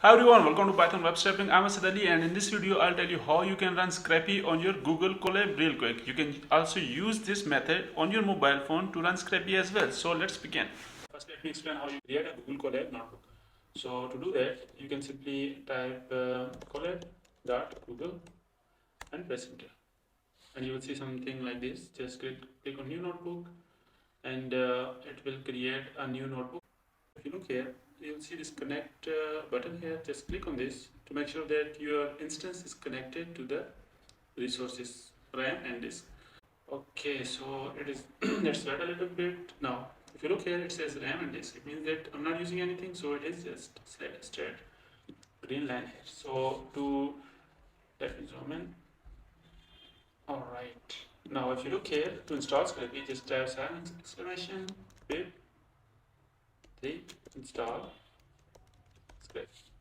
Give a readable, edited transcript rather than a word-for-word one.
Hi everyone, welcome to Python Web Scraping. I'm Asad Ali, and in this video I'll tell you how you can run Scrapy on your Google Colab real quick. You can also use this method on your mobile phone to run Scrapy as well. So let's begin. First let me explain how you create a Google Colab notebook. So to do that you can simply type colab.google and press enter. And you will see something like this. Just click on new notebook and it will create a new notebook. If you look here, you'll see this connect button here. Just click on this to make sure that your instance is connected to the resources RAM and disk. Okay, so it is let's wait a little bit. Now if you look here, it says RAM and disk. It means that I'm not using anything, so it is just straight green line here. So to let me zoom in. Alright, now if you look here, to install Scrapy, just type !! pip 3 install Scrapy.